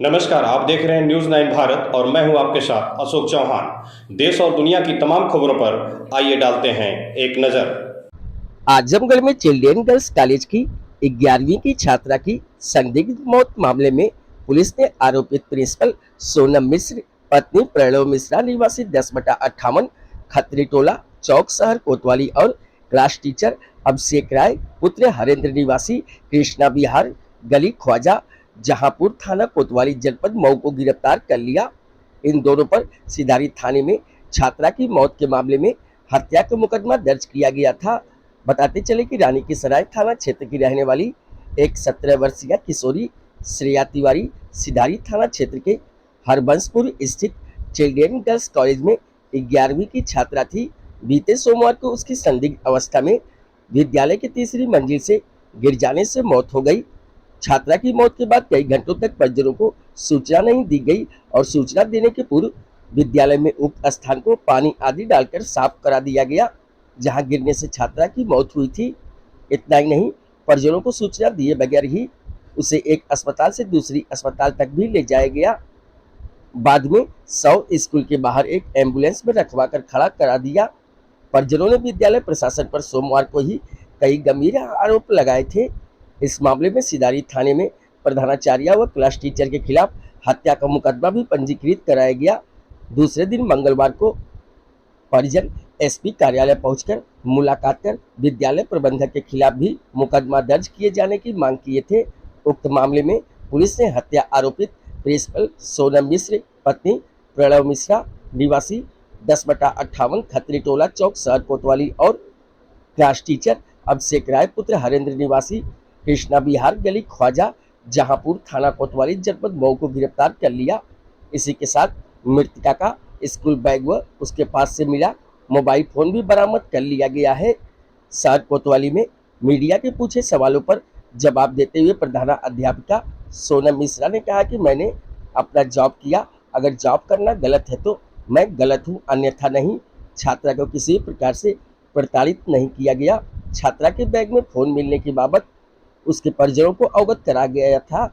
नमस्कार, आप देख रहे हैं न्यूज़ 9 भारत और मैं हूं आपके साथ अशोक चौहान। देश और दुनिया की तमाम खबरों पर आइए डालते हैं एक नज़र। आजमगढ़ में चिल्ड्रेन गर्ल्स कॉलेज की 11वीं की छात्रा की संदिग्ध मौत मामले में पुलिस ने आरोपित प्रिंसिपल सोनम मिश्र, पत्नी प्रणव मिश्रा निवासी 10/58 खत्री टोला चौक शहर कोतवाली और क्लास टीचर अभिषेक राय पुत्र हरेंद्र निवासी कृष्णा विहार गली ख्वाजा जहांपुर थाना कोतवाली जनपद मऊ को गिरफ्तार कर लिया। इन दोनों पर सिधारी थाने में छात्रा की मौत के मामले में हत्या का मुकदमा दर्ज किया गया था। बताते चले कि रानी की सराय थाना क्षेत्र की रहने वाली एक 17 वर्षीय किशोरी श्रेया तिवारी सिधारी थाना क्षेत्र के हरबंसपुर स्थित चिल्ड्रेन गर्ल्स कॉलेज में 11वीं की छात्रा थी। बीते सोमवार को उसकी संदिग्ध अवस्था में विद्यालय की तीसरी मंजिल से गिर जाने से मौत हो गई। छात्रा की मौत के बाद कई घंटों तक परिजनों को सूचना नहीं दी गई और सूचना देने के पूर्व विद्यालय में उक्त स्थान को पानी आदि डालकर साफ करा दिया गया, जहां गिरने से छात्रा की मौत हुई थी। इतना ही नहीं, परिजनों को सूचना दिए बगैर ही उसे एक अस्पताल से दूसरी अस्पताल तक भी ले जाया गया। बाद में 100 स्कूल के बाहर एक एम्बुलेंस में रखवा कर खड़ा करा दिया। परिजनों ने विद्यालय प्रशासन पर सोमवार को ही कई गंभीर आरोप लगाए थे। इस मामले में सिधारी थाने में प्रधानाचार्य व क्लास टीचर के खिलाफ हत्या का मुकदमा भी पंजीकृत कराया गया। दूसरे दिन मंगलवार को परिजन एसपी कार्यालय पहुंचकर मुलाकात कर विद्यालय प्रबंधक के खिलाफ भी मुकदमा दर्ज किए जाने की मांग किए थे। उक्त मामले में पुलिस ने हत्या आरोपित प्रिंसिपल सोनम मिश्र, पत्नी प्रणव मिश्रा निवासी 10/58 खत्री टोला चौक शहर कोतवाली और क्लास टीचर अभिषेक राय पुत्र हरेंद्र निवासी कृष्णा विहार गली ख्वाजा जहांपुर थाना कोतवाली जनपद मऊ को गिरफ्तार कर लिया। इसी के साथ मृतका का स्कूल बैग व उसके पास से मिला मोबाइल फोन भी बरामद कर लिया गया है। शहर कोतवाली में मीडिया के पूछे सवालों पर जवाब देते हुए प्रधान अध्यापिका सोनम मिश्रा ने कहा कि मैंने अपना जॉब किया, अगर जॉब करना गलत है तो मैं गलत हूं, अन्यथा नहीं। छात्रा को किसी प्रकार से प्रताड़ित नहीं किया गया। छात्रा के बैग में फोन मिलने की बाबत उसके परिजनों को अवगत करा गया था।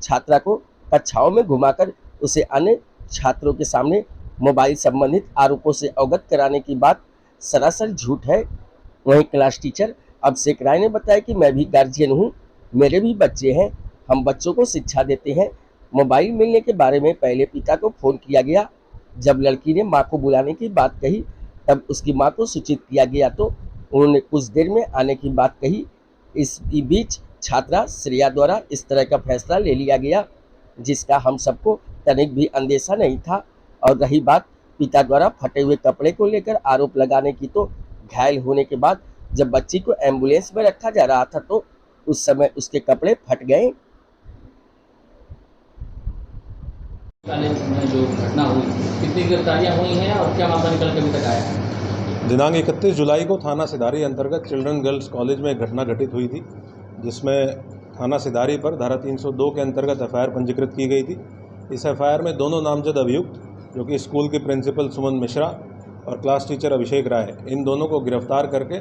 छात्रा को कक्षाओं में घुमाकर उसे अन्य छात्रों के सामने मोबाइल संबंधित आरोपों से अवगत कराने की बात सरासर झूठ है। वहीं क्लास टीचर अभिषेक राय ने बताया कि मैं भी गार्जियन हूं, मेरे भी बच्चे हैं, हम बच्चों को शिक्षा देते हैं। मोबाइल मिलने के बारे में पहले पिता को फोन किया गया। जब लड़की ने मां को बुलाने की बात कही तब उसकी मां को सूचित किया गया तो उन्होंने कुछ देर में आने की बात कही। इस बीच छात्रा श्रेया द्वारा इस तरह का फैसला ले लिया गया जिसका हम सबको तनिक भी अंदेशा नहीं था। और रही बात पिता द्वारा फटे हुए कपड़े को लेकर आरोप लगाने की, तो घायल होने के बाद जब बच्ची को एम्बुलेंस में रखा जा रहा था तो उस समय उसके कपड़े फट गए। कॉलेज में जो घटना हुई, कितनी गिरफ्तारियां हुई हैं और क्या मामला निकल के अभी तक आया है? दिनांक 31 जुलाई को थाना सिधारी अंतर्गत चिल्ड्रन गर्ल्स कॉलेज में एक घटना घटित हुई थी, जिसमें थाना सिधारी पर धारा 302 के अंतर्गत एफआईआर पंजीकृत की गई थी। इस एफआईआर में दोनों नामजद अभियुक्त, जो कि स्कूल के प्रिंसिपल सुमन मिश्रा और क्लास टीचर अभिषेक राय, इन दोनों को गिरफ्तार करके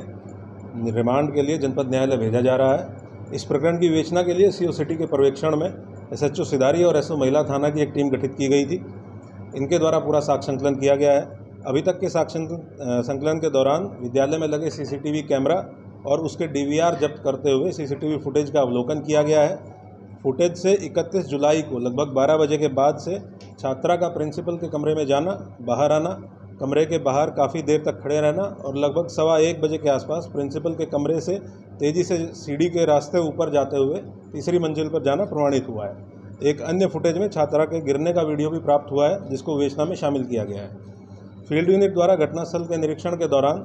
रिमांड के लिए जनपद न्यायालय भेजा जा रहा है। इस प्रकरण की विवेचना के लिए सीओ सिटी के पर्यवेक्षण में एसएचओ सिधारी और एसओ महिला थाना की एक टीम गठित की गई थी। इनके द्वारा पूरा साक्ष्य संकलन किया गया है। अभी तक के साक्ष्य संकलन के दौरान विद्यालय में लगे सीसीटीवी कैमरा और उसके डीवीआर जब्त करते हुए सीसीटीवी फुटेज का अवलोकन किया गया है। फुटेज से 31 जुलाई को लगभग 12 बजे के बाद से छात्रा का प्रिंसिपल के कमरे में जाना, बाहर आना, कमरे के बाहर काफ़ी देर तक खड़े रहना और लगभग 1:15 बजे के आसपास प्रिंसिपल के कमरे से तेज़ी से सीढ़ी के रास्ते ऊपर जाते हुए तीसरी मंजिल पर जाना प्रमाणित हुआ है। एक अन्य फुटेज में छात्रा के गिरने का वीडियो भी प्राप्त हुआ है, जिसको विवेचना में शामिल किया गया है। फील्ड यूनिट द्वारा घटनास्थल के निरीक्षण के दौरान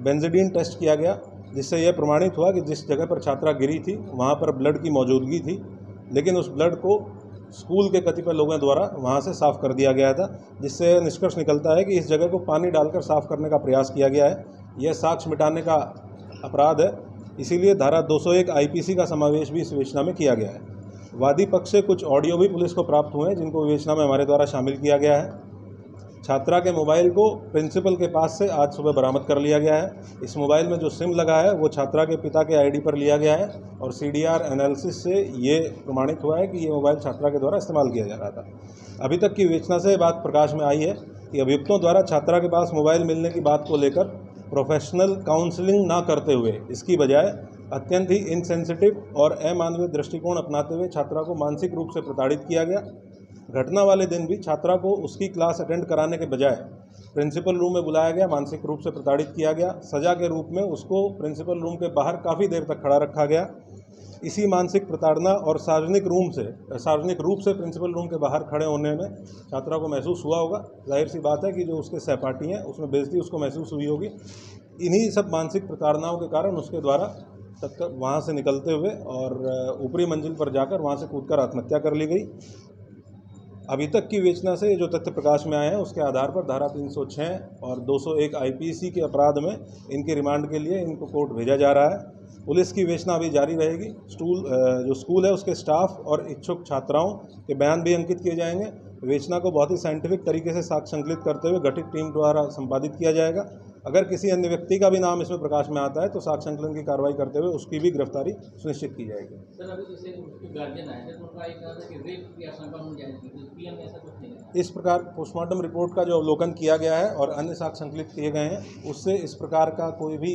बेंजीडीन टेस्ट किया गया, जिससे यह प्रमाणित हुआ कि जिस जगह पर छात्रा गिरी थी वहाँ पर ब्लड की मौजूदगी थी, लेकिन उस ब्लड को स्कूल के कतिपय लोगों द्वारा वहाँ से साफ़ कर दिया गया था, जिससे निष्कर्ष निकलता है कि इस जगह को पानी डालकर साफ़ करने का प्रयास किया गया है। यह साक्ष्य मिटाने का अपराध है, इसीलिए धारा 201 आईपीसी का समावेश भी इस विवेचना में किया गया है। वादी पक्ष से कुछ ऑडियो भी पुलिस को प्राप्त हुए हैं, जिनको विवेचना में हमारे द्वारा शामिल किया गया है। छात्रा के मोबाइल को प्रिंसिपल के पास से आज सुबह बरामद कर लिया गया है। इस मोबाइल में जो सिम लगा है वो छात्रा के पिता के आईडी पर लिया गया है और सीडीआर एनालिसिस से ये प्रमाणित हुआ है कि ये मोबाइल छात्रा के द्वारा इस्तेमाल किया जा रहा था। अभी तक की विवेचना से बात प्रकाश में आई है कि अभियुक्तों द्वारा छात्रा के पास मोबाइल मिलने की बात को लेकर प्रोफेशनल काउंसलिंग ना करते हुए इसकी बजाय अत्यंत ही इनसेंसिटिव और अमानवीय दृष्टिकोण अपनाते हुए छात्रा को मानसिक रूप से प्रताड़ित किया गया। घटना वाले दिन भी छात्रा को उसकी क्लास अटेंड कराने के बजाय प्रिंसिपल रूम में बुलाया गया, मानसिक रूप से प्रताड़ित किया गया। सजा के रूप में उसको प्रिंसिपल रूम के बाहर काफ़ी देर तक खड़ा रखा गया। इसी मानसिक प्रताड़ना और सार्वजनिक रूप से प्रिंसिपल रूम के बाहर खड़े होने में छात्रा को महसूस हुआ होगा। जाहिर सी बात है कि जो उसके सहपाठी हैं उसमें बेइज्जती उसको महसूस हुई होगी। इन्हीं सब मानसिक प्रताड़नाओं के कारण उसके द्वारा तत्काल वहाँ से निकलते हुए और ऊपरी मंजिल पर जाकर वहाँ से कूदकर आत्महत्या कर ली गई। अभी तक की विवेचना से जो तथ्य प्रकाश में आए हैं उसके आधार पर धारा 306 और 201 आईपीसी के अपराध में इनके रिमांड के लिए इनको कोर्ट भेजा जा रहा है। पुलिस की विवेचना अभी जारी रहेगी। जो स्कूल है उसके स्टाफ और इच्छुक छात्राओं के बयान भी अंकित किए जाएंगे। विवेचना को बहुत ही साइंटिफिक तरीके से साक्ष्य संकलित करते हुए गठित टीम द्वारा संपादित किया जाएगा। अगर किसी अन्य व्यक्ति का भी नाम इसमें प्रकाश में आता है तो साक्ष्य संकलन की कार्रवाई करते हुए उसकी भी गिरफ्तारी सुनिश्चित की जाएगी। सर, अभी जैसे उसके गार्जियन आए थे तो उनका एक कहा था कि रेप की आशंका हो जाएगी, तो पीएम में ऐसा कुछ नहीं है। इस प्रकार पोस्टमार्टम रिपोर्ट का जो अवलोकन किया गया है और अन्य साक्ष्य संकलित किए गए हैं उससे इस प्रकार का कोई भी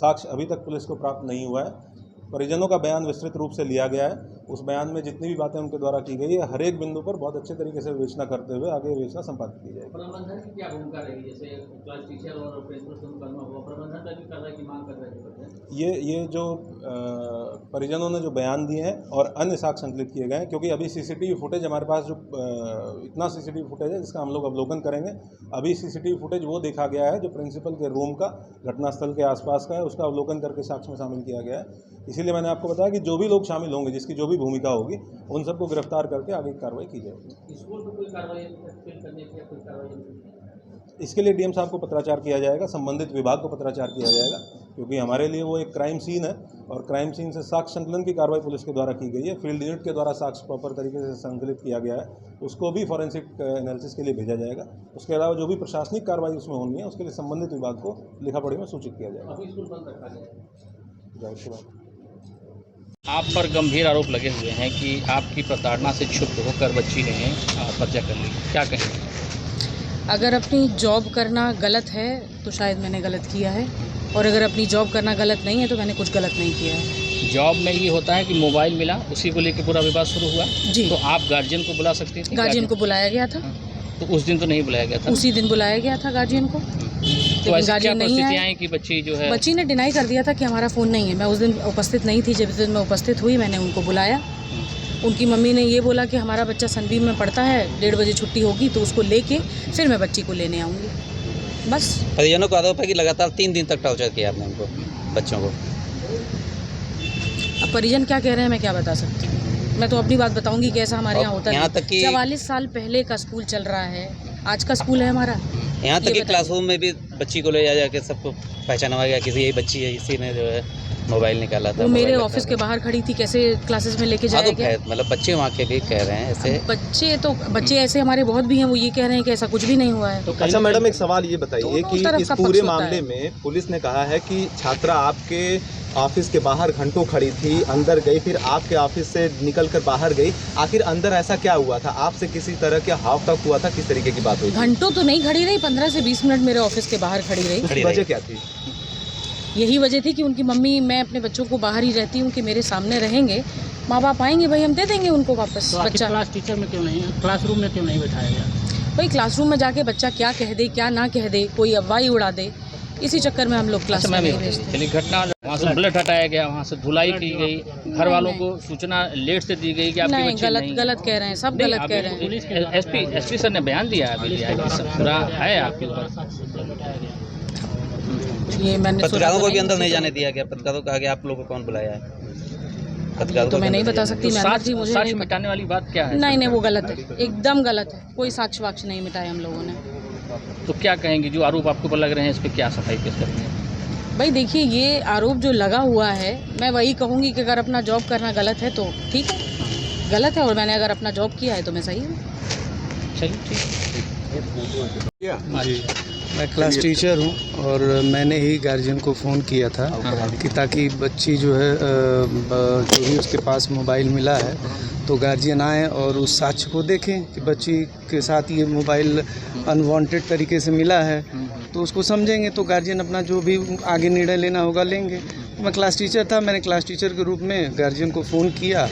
साक्ष्य अभी तक पुलिस को प्राप्त नहीं हुआ है। परिजनों का बयान विस्तृत रूप से लिया गया है। उस बयान में जितनी भी बातें उनके द्वारा की गई है हर एक बिंदु पर बहुत अच्छे तरीके से विवेचना करते हुए आगे विवेचना संपादित की जाएगी। प्रबंधन की क्या भूमिका रहेगी? जैसे क्लास टीचर और प्रिंसिपल से मुकदमा हुआ, प्रबंधन का भी कार्रवाई की मांग कर रहे हैं। ये जो परिजनों ने जो बयान दिए हैं और अन्य साक्ष्य संकलित किए गए हैं, क्योंकि अभी सीसीटीवी फुटेज हमारे पास जो इतना सीसीटीवी फुटेज है जिसका हम लोग अवलोकन करेंगे। अभी सीसीटीवी फुटेज वो देखा गया है जो प्रिंसिपल के रूम का घटनास्थल के आसपास का है, उसका अवलोकन करके साक्ष्य में शामिल किया गया है। इसीलिए मैंने आपको बताया कि जो भी लोग शामिल होंगे, जिसकी जो भी भूमिका होगी, उन सबको गिरफ्तार करके आगे की कार्रवाई की जाएगी। स्कूल को कोई कार्रवाई करने की कोई कार्रवाई? इसके लिए डीएम साहब को पत्राचार किया जाएगा, संबंधित विभाग को पत्राचार किया जाएगा, क्योंकि हमारे लिए वो एक क्राइम सीन है और क्राइम सीन से साक्ष्य संकलन की कार्रवाई पुलिस के द्वारा की गई है। फील्ड यूनिट के द्वारा साक्ष्य प्रॉपर तरीके से संकलित किया गया है, उसको भी फॉरेंसिक एनालिसिस के लिए भेजा जाएगा। उसके अलावा जो भी प्रशासनिक कार्रवाई उसमें होनी है उसके लिए संबंधित विभाग को लिखापढ़ी में सूचित किया जाएगा। अभी स्कूल बंद रखा गया। जाहिर सी बात। आप पर गंभीर आरोप लगे हुए हैं कि आपकी प्रताड़ना से क्षुब्ध होकर बच्ची ने आत्महत्या कर ली, क्या कहेंगे? अगर अपनी जॉब करना गलत है तो शायद मैंने गलत किया है, और अगर अपनी जॉब करना गलत नहीं है तो मैंने कुछ गलत नहीं किया है। जॉब में ये होता है कि मोबाइल मिला, उसी को लेकर पूरा विवाद शुरू हुआ। जी। तो आप गार्जियन को बुला सकती थी? गार्जियन को बुलाया गया था। तो उस दिन तो नहीं बुलाया गया था? उसी दिन बुलाया गया था गार्जियन को। तो ऐसी क्या गार्जियन नहीं परिस्थितियाँ आए हैं कि बच्ची जो है? बच्ची ने डिनाई कर दिया था कि हमारा फ़ोन नहीं है। मैं उस दिन उपस्थित नहीं थी। जब दिन मैं उपस्थित हुई मैंने उनको बुलाया। उनकी मम्मी ने ये बोला कि हमारा बच्चा सनबीम में पढ़ता है, 1:30 बजे छुट्टी होगी तो उसको लेके फिर मैं बच्ची को लेने आऊँगी। बस। परिजनों का आरोप है कि लगातार 3 दिन तक टॉर्चर किया आपने उनको, बच्चों को। अब परिजन क्या कह रहे हैं मैं क्या बता सकती हूँ। मैं तो अपनी बात बताऊंगी कि ऐसा हमारे यहाँ होता है। 44 साल पहले का स्कूल चल रहा है, आज का स्कूल है हमारा। यहाँ तक कि क्लासरूम में भी बच्ची को ले जा के सबको पहचाना गया किसी यही बच्ची है, इसी ने जो है मोबाइल निकाला था। वो मेरे ऑफिस के बाहर खड़ी थी, कैसे क्लासेस में लेके जाया गया? मतलब बच्चे वहाँ के भी कह रहे हैं ऐसे। बच्चे ऐसे हमारे बहुत भी हैं, वो ये कह रहे हैं कि ऐसा कुछ भी नहीं हुआ है। तो अच्छा मैडम, एक सवाल ये बताइए कि इस पूरे मामले में पुलिस ने कहा है कि छात्रा आपके ऑफिस के बाहर घंटों खड़ी थी, अंदर गई, फिर आपके ऑफिस से निकलकर बाहर गई। आखिर अंदर ऐसा क्या हुआ था? आपसे किसी तरह के हाव तक हुआ था? किस तरीके की बात हुई? घंटों तो नहीं खड़ी रही, 15 से 20 मिनट मेरे ऑफिस के बाहर खड़ी रही। उसकी वजह क्या थी? यही वजह थी कि उनकी मम्मी, मैं अपने बच्चों को बाहर ही रहती हूँ कि मेरे सामने रहेंगे, माँ बाप आएंगे भाई हम दे देंगे उनको वापस। तो बच्चा क्लास टीचर में क्यों नहीं, क्लासरूम में क्यों नहीं बैठाया गया? भाई क्लासरूम में जाके बच्चा क्या कह दे क्या ना कह दे, कोई अफवाही उड़ा दे, इसी चक्कर में हम लोग क्लास में नहीं भेजते। घटना वहाँ से ब्लड हटाया गया, वहाँ से धुलाई की गई, घर वालों को सूचना लेट से दी गई कि आपकी नहीं, बच्ची नहीं। गलत कह रहे हैं, सब गलत कह रहे हैं। एसपी सर ने बयान दिया है, पूरा है आपके ऊपर। ये मैंने पत्रकारों को भी अंदर नहीं जाने दिया गया। पत्रकारों को कहा गया आप लोगों को कौन बुलाया है? पत्रकारों तो मैं नहीं बता सकती। साक्ष्य मिटाने वाली बात क्या है? नहीं, वो गलत है, एकदम गलत है। कोई साक्ष्य वाक्ष नहीं मिटाए हम लोगों ने। तो क्या कहेंगे, जो आरोप आपके ऊपर लग रहे हैं इस पर क्या सफाई पेश करते हैं? भाई देखिए, ये आरोप जो लगा हुआ है, मैं वही कहूँगी कि अगर अपना जॉब करना गलत है तो ठीक है, गलत है, और मैंने अगर अपना जॉब किया है तो मैं सही हूँ। चलिए ठीक है। जी, मैं क्लास टीचर हूँ और मैंने ही गार्जियन को फ़ोन किया था कि ताकि बच्ची जो है जो भी उसके पास मोबाइल मिला है तो गार्जियन आए और उस साक्ष्य को देखें कि बच्ची के साथ ये मोबाइल अनवांटेड तरीके से मिला है, तो उसको समझेंगे तो गार्जियन अपना जो भी आगे निर्णय लेना होगा लेंगे। मैं क्लास टीचर था, मैंने क्लास टीचर के रूप में गार्जियन को फ़ोन किया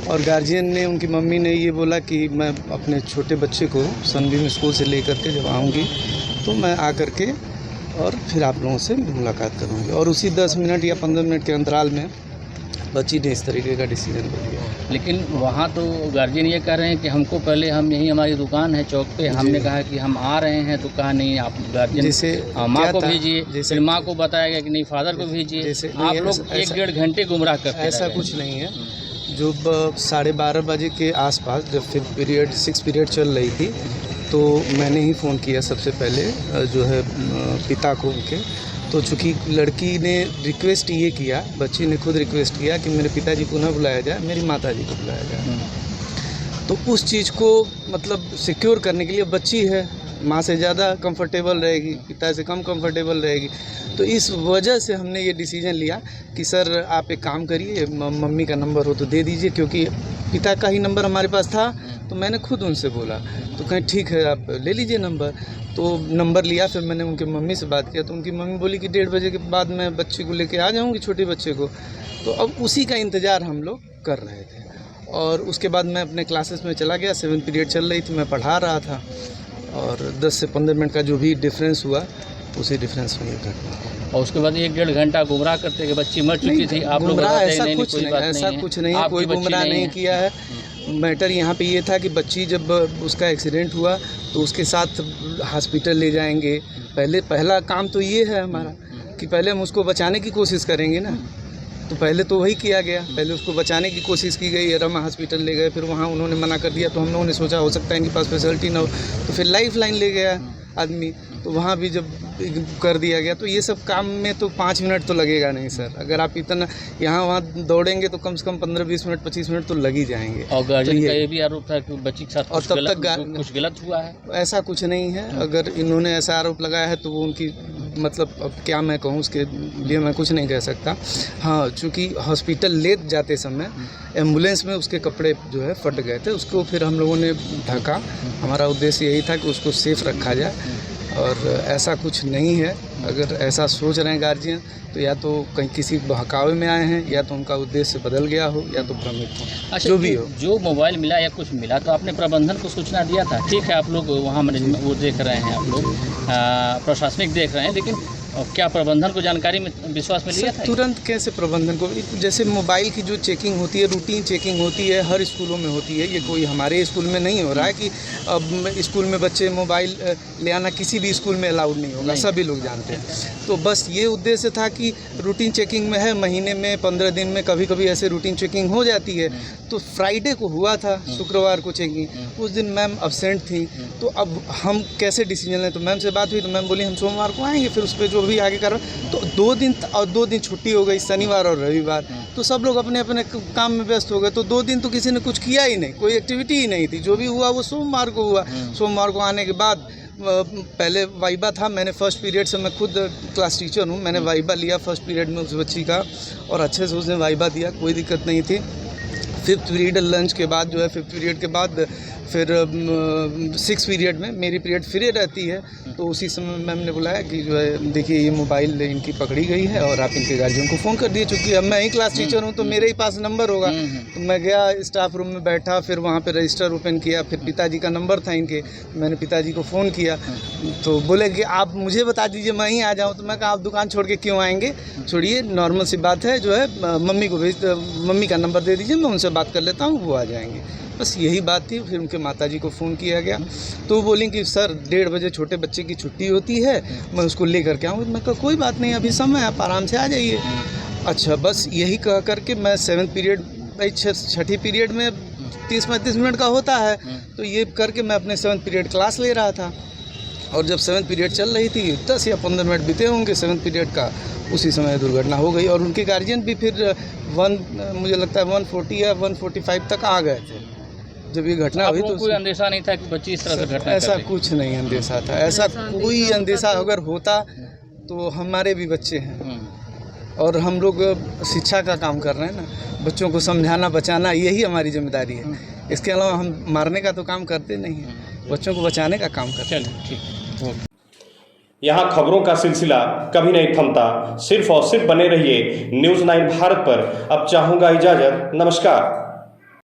और गार्जियन ने, उनकी मम्मी ने ये बोला कि मैं अपने छोटे बच्चे को सनबीम स्कूल से लेकर के जब आऊँगी तो मैं आकर के और फिर आप लोगों से मुलाकात करूँगी। और उसी 10 मिनट या 15 मिनट के अंतराल में बच्ची ने इस तरीके का डिसीजन ले लिया। लेकिन वहाँ तो गार्जियन ये कह रहे हैं कि हमको पहले, हम यही हमारी दुकान है चौक पे, हमने कहा कि हम आ रहे हैं तो कहा नहीं, आप गार्जियन जैसे माँ को भेजिए, फिर माँ को बताया गया कि नहीं फादर को भेजिए। आप लोग 1-1.5 घंटे गुमराह करते हैं। ऐसा कुछ नहीं है। जो 12:30 बजे के आसपास जब 6 पीरियड चल रही थी तो मैंने ही फ़ोन किया सबसे पहले जो है पिता को उनके। तो चूँकि लड़की ने रिक्वेस्ट ये किया, बच्ची ने खुद रिक्वेस्ट किया कि मेरे पिताजी को ना बुलाया जाए, मेरी माताजी को बुलाया जाए। तो उस चीज़ को मतलब सिक्योर करने के लिए, बच्ची है माँ से ज़्यादा कंफर्टेबल रहेगी, पिता से कम कंफर्टेबल रहेगी, तो इस वजह से हमने ये डिसीजन लिया कि सर आप एक काम करिए, मम्मी का नंबर हो तो दे दीजिए, क्योंकि पिता का ही नंबर हमारे पास था। तो मैंने खुद उनसे बोला, तो कहें ठीक है आप ले लीजिए नंबर। तो नंबर लिया, फिर मैंने उनकी मम्मी से बात किया तो उनकी मम्मी बोली कि 1:30 बजे के बाद मैं बच्चे को लेके आ जाऊंगी, छोटे बच्चे को। तो अब उसी का इंतज़ार हम लोग कर रहे थे और उसके बाद मैं अपने क्लासेस में चला गया। 7 पीरियड चल रही थी, मैं पढ़ा रहा था और 10 से 15 मिनट का जो भी डिफरेंस हुआ उसी डिफरेंस में ये घटना। और उसके बाद 1-1.5 घंटा गुमराह करते कि बच्ची मर चुकी थी। आप लोग ऐसा कुछ नहीं, कोई गुमराह नहीं किया है। मैटर यहाँ पे ये था कि बच्ची जब उसका एक्सीडेंट हुआ तो उसके साथ हॉस्पिटल ले जाएंगे। पहला काम तो ये है हमारा कि पहले हम उसको बचाने की कोशिश करेंगे ना, तो पहले तो वही किया गया, पहले उसको बचाने की कोशिश की गई। रमा हॉस्पिटल ले गए, फिर वहाँ उन्होंने मना कर दिया तो हम लोगों ने सोचा हो सकता है इनके पास फैसिलिटी ना हो, तो फिर लाइफ लाइन ले गया आदमी, तो वहाँ भी जब कर दिया गया। तो ये सब काम में तो 5 मिनट तो लगेगा नहीं सर, अगर आप इतना यहाँ वहाँ दौड़ेंगे तो कम से कम 15-20 मिनट 25 मिनट तो लग ही जाएंगे। और गार्जियन का ये भी आरोप था कि बच्ची के साथ और तब तक कुछ गलत हुआ है। ऐसा कुछ नहीं है, अगर इन्होंने ऐसा आरोप लगाया है तो वो उनकी मतलब अब क्या मैं कहूँ, उसके लिए मैं कुछ नहीं कह सकता। हाँ, चूँकि हॉस्पिटल ले जाते समय एम्बुलेंस में उसके कपड़े जो है फट गए थे, उसको फिर हम लोगों ने ढका। हमारा उद्देश्य यही था कि उसको सेफ रखा जाए और ऐसा कुछ नहीं है। अगर ऐसा सोच रहे हैं गार्जियन तो या तो कहीं किसी बहकावे में आए हैं, या तो उनका उद्देश्य बदल गया हो, या तो भ्रमित हो। अच्छा, जो भी हो, जो मोबाइल मिला या कुछ मिला तो आपने प्रबंधन को सूचना दिया था। ठीक है, आप लोग वहाँ मैनेजमेंट वो देख रहे हैं, आप लोग प्रशासनिक देख रहे हैं, लेकिन क्या प्रबंधन को जानकारी में विश्वास में लिया था? तुरंत कैसे प्रबंधन को, जैसे मोबाइल की जो चेकिंग होती है, रूटीन चेकिंग होती है, हर स्कूलों में होती है। ये कोई हमारे स्कूल में नहीं हो रहा है कि अब स्कूल में बच्चे मोबाइल ले आना किसी भी स्कूल में अलाउड नहीं होगा, सभी लोग जानते हैं। तो बस ये उद्देश्य था कि रूटीन चेकिंग में है, महीने में 15 दिन में कभी कभी ऐसे रूटीन चेकिंग हो जाती है। तो फ्राइडे को हुआ था, शुक्रवार को चेकिंग, उस दिन मैम अब्सेंट थी। तो अब हम कैसे डिसीजन लें, तो मैम से बात हुई तो मैम बोली हम सोमवार को आएंगे, फिर उस पर जो भी आगे कर। तो 2 दिन छुट्टी हो गई, शनिवार और रविवार, तो सब लोग अपने अपने काम में व्यस्त हो गए। तो 2 दिन तो किसी ने कुछ किया ही नहीं, कोई एक्टिविटी ही नहीं थी। जो भी हुआ वो सोमवार को हुआ। सोमवार को आने के बाद पहले वाइबा था, मैंने फर्स्ट पीरियड से, मैं खुद क्लास टीचर हूँ, मैंने वाइबा लिया फर्स्ट पीरियड में उस बच्ची का और अच्छे से उसने वाइबा दिया, कोई दिक्कत नहीं थी। 5th पीरियड लंच के बाद जो है 5th पीरियड के बाद फिर 6 पीरियड में मेरी पीरियड फ्री रहती है, तो उसी समय मैम ने बुलाया कि जो है देखिए ये मोबाइल इनकी पकड़ी गई है और आप इनके गार्जियन को फ़ोन कर दिए। चूँकि अब मैं ही क्लास टीचर हूँ तो मेरे ही पास नंबर होगा। तो मैं गया स्टाफ रूम में बैठा, फिर वहाँ पे रजिस्टर ओपन किया, फिर पिताजी का नंबर था इनके, मैंने पिताजी को फ़ोन किया तो बोले कि आप मुझे बता दीजिए मैं ही आ जाऊँ। तो मैं कहा आप दुकान छोड़ के क्यों आएँगे, छोड़िए नॉर्मल सी बात है, जो है मम्मी को मम्मी का नंबर दे दीजिए, मैं उनसे बात कर लेता हूँ, वो आ जाएंगे। बस यही बात थी। फिर उनके माताजी को फ़ोन किया गया तो वो बोली कि सर 1:30 बजे छोटे बच्चे की छुट्टी होती है, मैं उसको ले करके आऊँ। मैं कहा कोई बात नहीं, अभी समय है, आप आराम से आ जाइए। अच्छा, बस यही कह करके मैं 7th पीरियड, भाई 6ठी पीरियड में 30-35 मिनट का होता है, तो ये करके मैं अपने 7th पीरियड क्लास ले रहा था। और जब 7th पीरियड चल रही थी, 10 या 15 मिनट बीते होंगे 7th पीरियड का, उसी समय दुर्घटना हो गई। और उनके गार्जियन भी फिर मुझे लगता है 140 या 145 तक आ गए थे जब ये घटना हुई आपको तो कोई अंदेशा नहीं था कि बच्ची इस तरह से घटना ऐसा कर देगी? कुछ नहीं अंदेशा था, ऐसा कोई अंदेशा अगर होता तो हमारे भी बच्चे हैं और हम लोग शिक्षा का काम कर रहे हैं ना, बच्चों को समझाना बचाना यही हमारी जिम्मेदारी है। इसके अलावा हम मारने का तो काम करते नहीं हैं, बच्चों को बचाने का काम करते हैं। चलिए ठीक, ओके। यहाँ खबरों का सिलसिला कभी नहीं थमता। सिर्फ और सिर्फ बने रहिए न्यूज़ 9 भारत पर। अब चाहूँगा इजाज़त। नमस्कार।